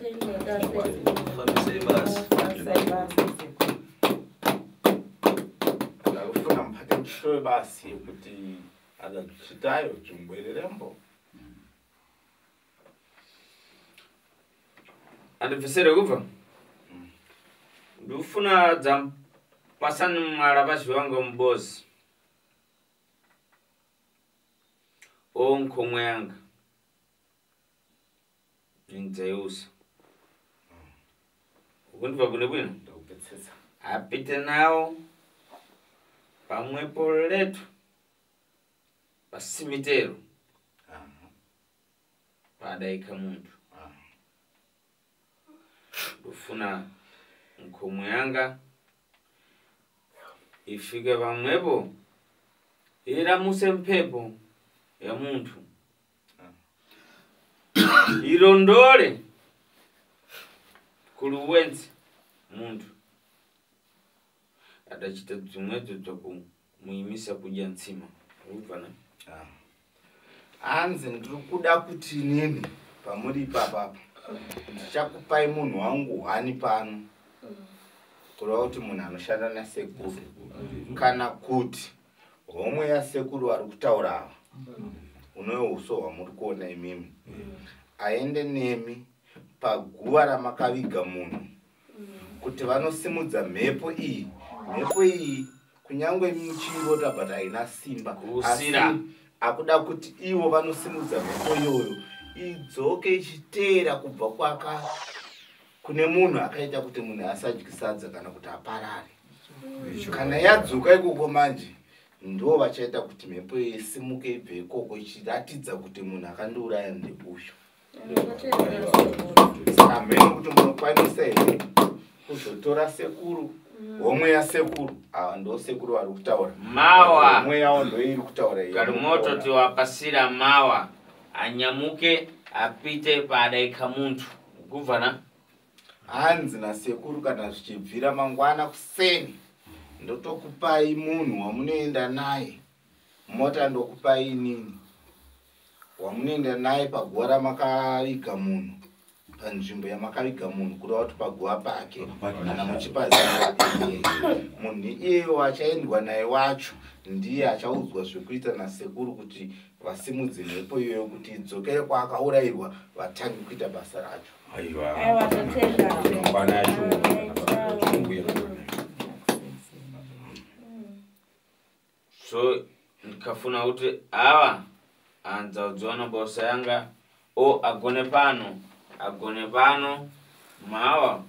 ndakufuna mupate muchitore basi yekuti akazvitayo chingwererembo andibvisire kubva ndikufuna dzampasani mwara vazhivangu mubozi onkomwe yanga ndinzeusa ukundibva kune bwino ndakupetsetsa apite nawo pamwepo letu pasimitero padaika muntu ndofuna nkhomo yanga ifike pamwepo iramuse mphepo ya muntu irondole kuluwenzi muntu adachita dzimwedzo dzakumuyimisa kudya ntsima ubvana hanzi ndiri kuda kuti nini pamuri papapa ndichakupai munhu wangu hani pano kureva kuti munhu anoshanda nasekuru kana kuti homwe yasekuru vari kutaura ava unoyo uso hwamuri kuona imimi aende nemi paguva ramakaviga munhu kuti vanosimudza mhepo iyi kunyange muchirota but haina simba asi akuda kuti ivo vanosimudza mhepo iyoyo idzoke ichiteera kubva kune munhu akaita kuti munhu asadye sadza kana kuti aparare kana yadzoka ikoko manje ndo vachaita kuti mhepo isimuke ibve ikoko ichiratidza kuti munhu akandiuraya ndebusho saka mheno kuti munokwanisa here kuzotora sekuru homwe yasekuru ava ndo sekuru vari kutaura mawa homwe yavo ndo iri kutaura galimoto tiwapasira mawa anyamuke apite padaika muntu kubvana hanzi nasekuru kana zvichibvira mangwana kuseni ndotokupai munhu wamunoenda naye mota ndokupai inini wamunoenda naye paguva ramakaviga munhu panzvimbo yamakaviga munhu kureva kuti paguva pake kana muchipaziva munhu iyeyo achaendwa naye wacho ndiye achaudzwa zvekuita nasekuru kuti vasimudze mhepo iyoyo kuti idzokere kwaakaurayirwa vatange kuita basa racho. So nikafuna kuti ava anza udziona bosa yanga o agone pano mawa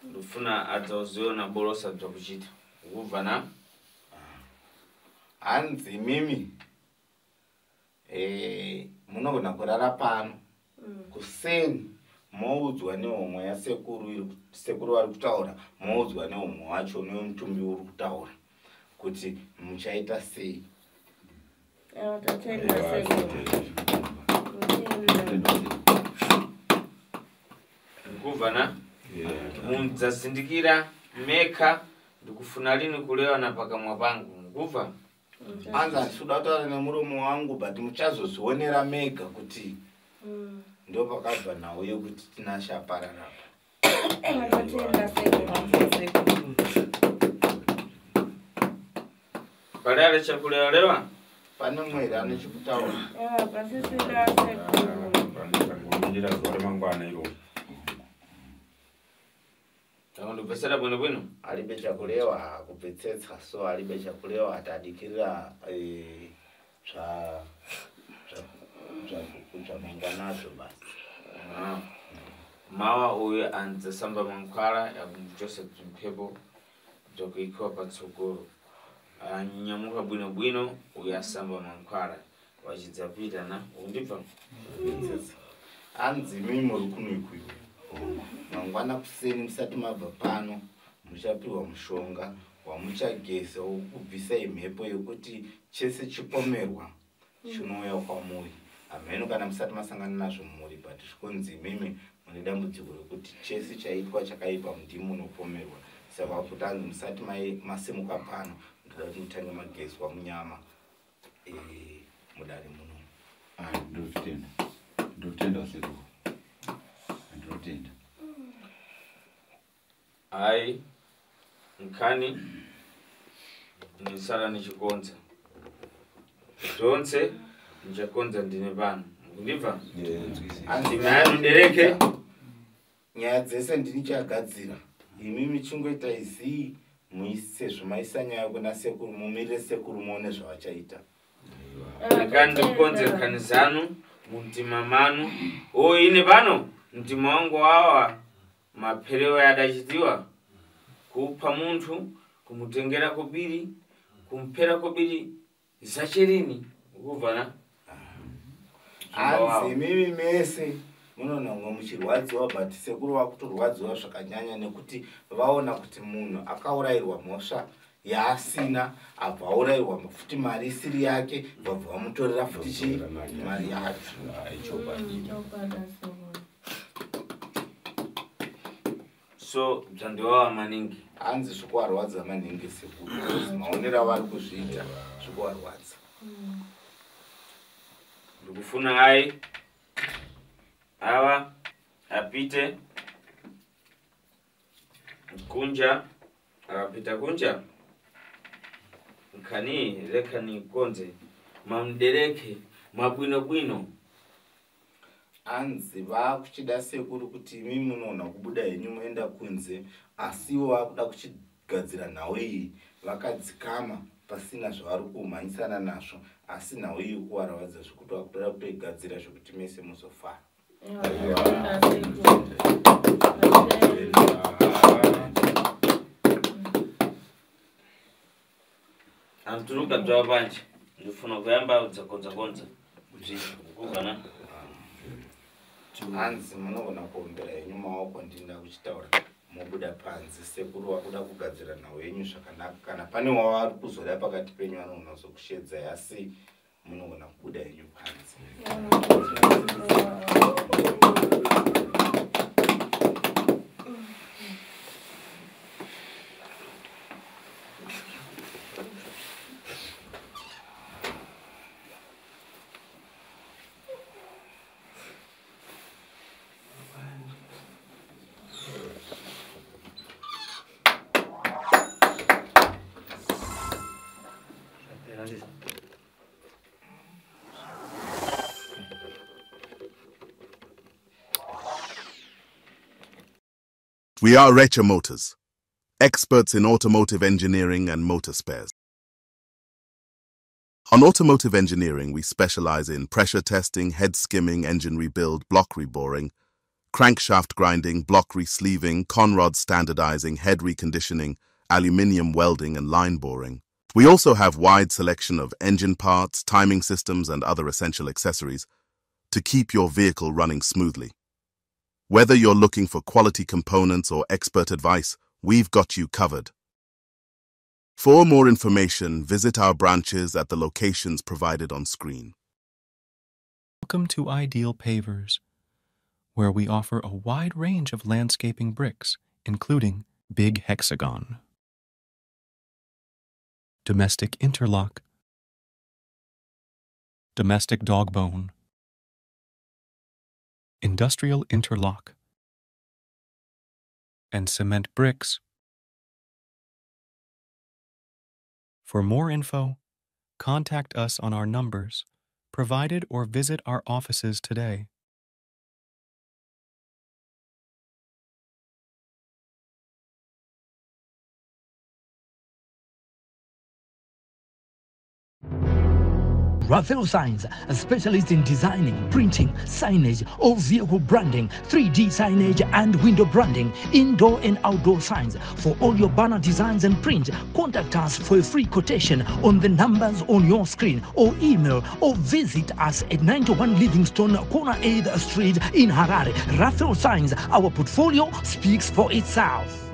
ndofuna adzaziona bolosa dzokuchita ukubvana hanzi mimi munogona kurara pano kuseni moudzwa nehomwe yasekuru vari kutaura moudzwa nehomwe wacho nemutumbi uri kutaura kuti muchaita sei. Nkuvana mundzasindikira meka ndikufuna lini kulewana pakamwa pangu nguva anza ndisuda kutaura nemuromo wangu but muchazozvionera mega kuti ndo pakabva nauye kuti tinashaparara pale ale chakulelewa pane mwere ane chikutaura njira zore mangwana iro ndopesera bwino alibe chakulewa kupetsetsa so alibe chakulewa atadikirira mangwanazo basi. Mawa uye anze samba mankwara ya kumjose mphepo dzokuikiwa patsogoro anyamuka bwino uye asamba mankwara wachidzapita na undibva anzi mimi muri kunoikuyo mangwana kuseni musati mabva pano muchapiwa mushonga wamuchageza wokubvisa imhepo yokuti chese chipomerwa chinouya kwamuri ameno kana musati masangana nazvo muri but zvikonzi mimi mune dambudziko rekuti chese chaitwa chakaipa ndimu unopomerwa saka kuti anzi musati masimuka pano ndoda kuti mutange magezwa munyama mudare muno. Ndotenda sekuru ndotenda ai nkani nisara nichikonza zonse nichakonza ndine pano ndibva ndindereke nyaya dzese ndinichagadzira imimi chingoita izii muise zvomaisa nyaya kuna sekuru mumirire sekuru muone zvavachaita ndikonze kanizanu muntima manu ine pano mtima wangu wawa mapherewo adachitiwa kupa muntu kumutengera kobiri kumphera kobiri isachirini ukubvana hanzi mimi mese munoona mwe muchirwadziwa but sekuru vakutorwadziwa zvakanyanya nekuti vaona kuti munhu akaurayirwa mhosva yaasina abva aurayirwa futi mari isiri yake vabva vamutorera futi chii mari yacho. so zvandiwawa maningi hanzi zvikuvarwadza maningi sekuru maonero avari kuzviita zvikuvarwadza. ndikufuna hai ava apite kunja, akapita kunja nkani rekani konze mamdereke mabwino bwino. hanzi vakuchida sekuru kuti imi munoona kubuda henyu muenda kunze asiwo vakuda kuchigadzira nhau iyi vakadzikama pasina zvavari kumhanyisana nazvo asi nhau iyi kuvarwadza zvekuti vakutoda kutoigadzira zvekuti mese muzofara. Anturuka dzwa banje ndifuna kuyamba udzakonza konza kugana hanzi munogona kuombera henyu maoko ndinda kuchitaura mubuda panze sekuru wakuda kugadzira nhau yenyu zvakanaka kana pane wavari kuzoda pakati penyu anogona kuzokushedzai asi munogona kubuda henyu panze. We are Recha Motors, experts in automotive engineering and motor spares. On automotive engineering, we specialize in pressure testing, head skimming, engine rebuild, block reboring, crankshaft grinding, block resleeving, conrod standardizing, head reconditioning, aluminium welding, and line boring. We also have wide selection of engine parts, timing systems, and other essential accessories to keep your vehicle running smoothly. Whether you're looking for quality components or expert advice, we've got you covered. For more information, visit our branches at the locations provided on screen. Welcome to Ideal Pavers, where we offer a wide range of landscaping bricks, including Big Hexagon, Domestic Interlock, Domestic Dogbone, Industrial Interlock, and Cement Bricks. For more info, contact us on our numbers provided or visit our offices today. Raphael Signs, a specialist in designing, printing, signage, all vehicle branding, 3D signage and window branding, indoor and outdoor signs. For all your banner designs and print, contact us for a free quotation on the numbers on your screen, or email or visit us at 91 Livingstone, Corner 8th Street in Harare. Raphael Signs, our portfolio speaks for itself.